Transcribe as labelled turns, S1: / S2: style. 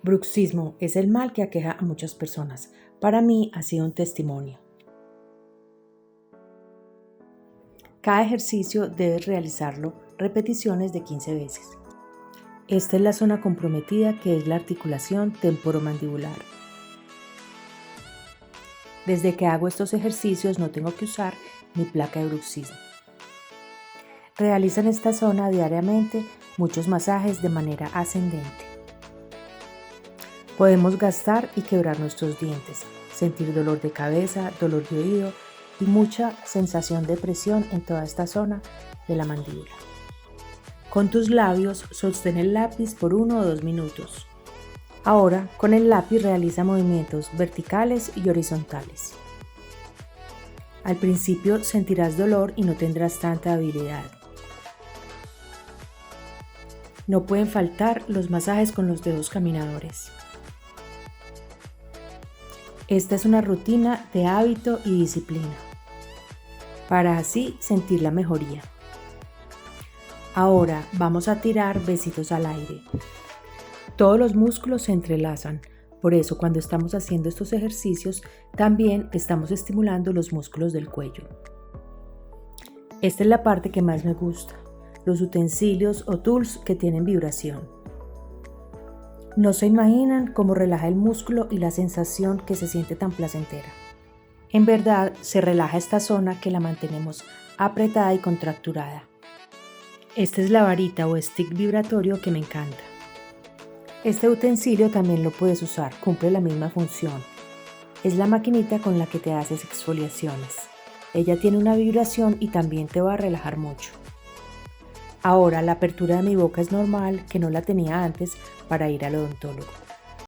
S1: Bruxismo es el mal que aqueja a muchas personas. Para mí ha sido un testimonio. Cada ejercicio debes realizarlo repeticiones de 15 veces. Esta es la zona comprometida, que es la articulación temporomandibular. Desde que hago estos ejercicios no tengo que usar mi placa de bruxismo. Realiza en esta zona diariamente muchos masajes de manera ascendente. Podemos gastar y quebrar nuestros dientes, sentir dolor de cabeza, dolor de oído y mucha sensación de presión en toda esta zona de la mandíbula. Con tus labios sostén el lápiz por 1 o 2 minutos. Ahora, con el lápiz realiza movimientos verticales y horizontales. Al principio sentirás dolor y no tendrás tanta habilidad. No pueden faltar los masajes con los dedos caminadores. Esta es una rutina de hábito y disciplina, para así sentir la mejoría. Ahora vamos a tirar besitos al aire. Todos los músculos se entrelazan, por eso cuando estamos haciendo estos ejercicios también estamos estimulando los músculos del cuello. Esta es la parte que más me gusta, los utensilios o tools que tienen vibración. No se imaginan cómo relaja el músculo y la sensación que se siente tan placentera. En verdad se relaja esta zona que la mantenemos apretada y contracturada. Esta es la varita o stick vibratorio que me encanta. Este utensilio también lo puedes usar, cumple la misma función. Es la maquinita con la que te haces exfoliaciones. Ella tiene una vibración y también te va a relajar mucho. Ahora la apertura de mi boca es normal, que no la tenía antes para ir al odontólogo.